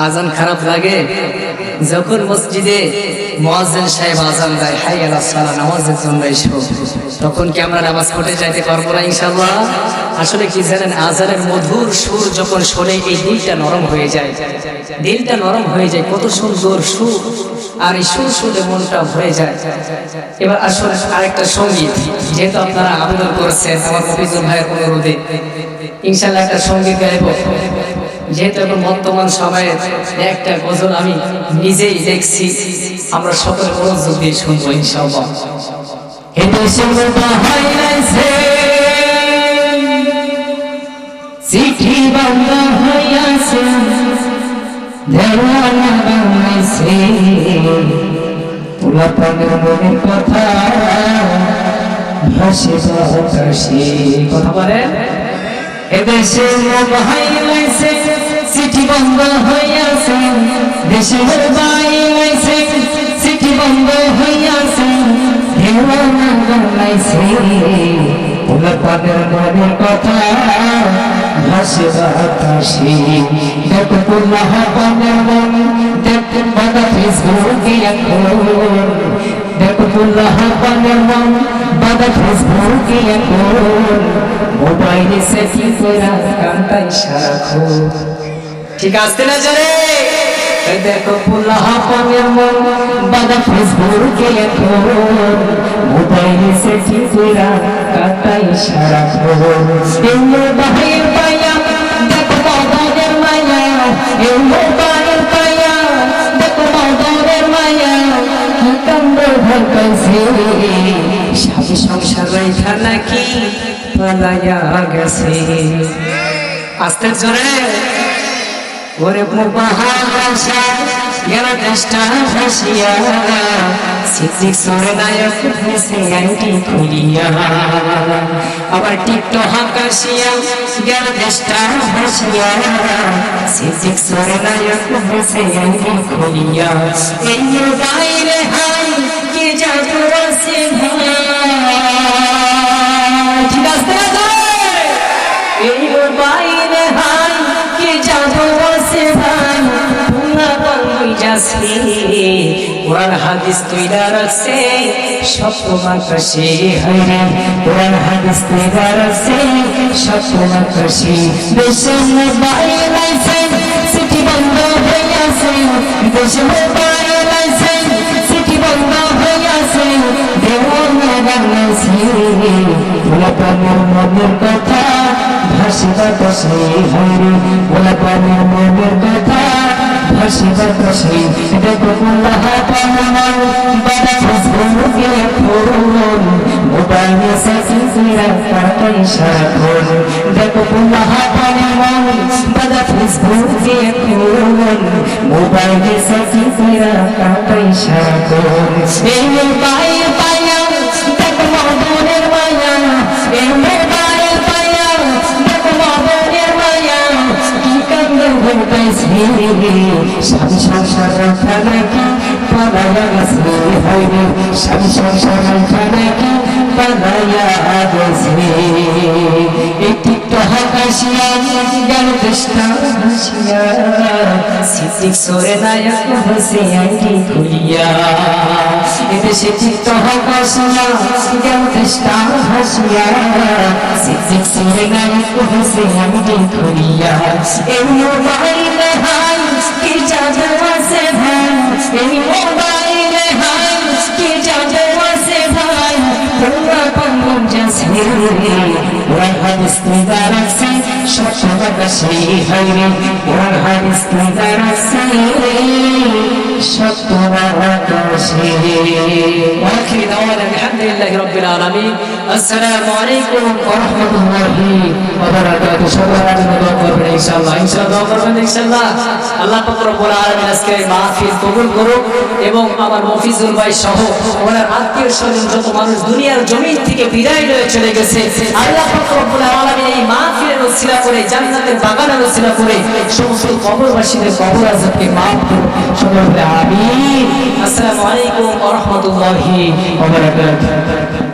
আজান খারাপ লাগে যখন মসজিদে মুয়াজ্জিন সাহেব আজান দেয় হাই আলাস সালাহ নামাজের জন্য এসো, তখন কি আমরা নামাজ পড়তে যাইতে পারবো না ইনশাআল্লাহ? আসলে কি জানেন, আজানের মধুর সুর যখন শোনে এই দিলটা নরম হয়ে যায়, দিলটা নরম হয়ে যায়। কত সুন্দর সুর, আর এই সুর শুনে মনটা ভরে যায়। এবার আসলে আরেকটা সঙ্গীত, যেহেতু আপনারা আবেদন করেছেন আমার মফিজুল ভাইয়ের অনুরোধে, ইনশাআল্লাহ একটা সঙ্গীত গাইব। যেহেতু এখন বর্তমান সময়ে একটা গজল আমি নিজেই দেখছি, আমরা সকলে মনোযোগ দিয়ে শুনবো ইনশাআল্লাহ। চিঠি বন্ধ হইয়াছে, দেওয়ানা বানাইছে, পোলাপানের মনের কথা ভাসে বাতাসে। কথা বলে এদেশে মোবাইলাইছে, চিঠি বন্ধ হইয়াছে, দেশের বাইলাইছে, চিঠি বন্ধ হইয়াছে, দেওয়ানা বানাইছে, পোলাপানের মনের কথা ভাসে বাতাসে। দেখো পোলাপানের মন, দেখো বাবা ফেসবুকে এখন, দেখো পোলাপানের মন বাবা ফেসবুকে এখন, মোবাইলে সেটিং করা কান্তাই সারাক্ষণ। ঠিক আসতে না জানে, দেখো পোলাপানের মন বাবা ফেসবুকে এখন, মোবাইলে সেটিং করা কান্তাই সারাক্ষণ। এই মোবাইল পাইয়া দেখো মোবাইলের মায়া, এই মোবাইল পাইয়া দেখো মোবাইলের মায়া, কি কান্দ ভালকাইছে, স্বামী সংসার রাইখা নাকি পালাইয়া গেছে। আস্তে জোরে ওরে মুবাহাসা গেল দেশটা ভাসিয়া, সিদ্দিক সরে নায়ক হয়েছে আইটি খুলিয়া, আবার টিকটক হাকাশিয়া গেল দেশটা ভাসিয়া, সিদ্দিক সরে নায়ক হয়েছে আইটি খুলিয়া। এই মোবাইলে হাই কে জাদু আছে ভাই, ঠিক আছে না? এই মোবাইলে হাই কে জাদু আছে ভাই, কোরআন হাদিস তৈরা রাখছে সত্য মাকাশে, কোরআন হাদিস তৈরা রাখছে সত্য মাকাশে। দেশে মোবাইল আইছে, চিঠি বন্ধ হইয়াছে, দেশে মোবাইল আইছে, চিঠি বন্ধ হইয়াছে, দেওয়ানা বানাইছে, পোলাপানের মনের কথা ভাসে বাতাসে, পোলাপানের মনের কথা ভাসে বাতাসে। দেখো পোলাপানের মন বাবা ফেসবুকে এখন, মোবাইলে সেটিং করা কাটাই সারাক্ষণ। দেখো পোলাপানের মন বাবা ফেসবুকে এখন, মোবাইলে সেটিং করা কাটাই সারাক্ষণ। এই মোবাইল পাইয়া দেখো মনের মায়া, এই মোবাইল পাইয়া দেখো মনের মায়া, কি কান্দ ভালকাইছে, স্বামী সংসার রাখা নাকি পালাইয়া গেছে, স্বামী সংসার রাখা নাকি পালাইয়া গেছে। এই টিকটক হাকাশিয়া গেল দেশটা ভাসিয়া, সিদ্দিক সরে নায়ক হয়েছে আইটি খুলিয়া, এদেশে টিকটক হাকাশিয়া গেল দেশটা ভাসিয়া, সিদ্দিক সরে নায়ক হয়েছে আইটি খুলিয়া। এই মোবাইলে হাই কি জাদু আছে ভাই, এই মোবাইলে হাই কি জাদু আছে ভাই, পোলাপান যাচ্ছে, কোরআন হাদিস তৈরা রাখছে সত্য বাতাসে, কোরআন হাদিস তৈরা রাখছে সত্য বাতাসে। ওয়াখির দাওয়ানা আলহামদুলিল্লাহি রাব্বিল আলামিন। আসসালামু আলাইকুম ওয়া রাহমাতুল্লাহি ওয়া বারাকাতুহু। সবার জন্য দোয়া করবেন ইনশাআল্লাহ, ইনশাআল্লাহ দোয়া করবেন ইনশাআল্লাহ। আল্লাহ পাক রব্বুল আলামিন আজকে এই মাহফিল কবুল করুন, এবং আমার মফিজুল ভাই সহ ওনার আত্মীয় স্বজন যত মানুষ দুনিয়ার জমিন থেকে বিদায় হয়ে চলে গেছে, আল্লাহ পাক রব্বুল আলামিন এই মাহফিলের ওসিলা করে, জান্নাতের বাগানের ওসিলা করে সমস্ত কবরবাসীদের কবর আযাবকে মাফ করুন। সকলে আমিন। আসসালামু আলাইকুম ওয়া রাহমাতুল্লাহি ওয়া বারাকাতুহু।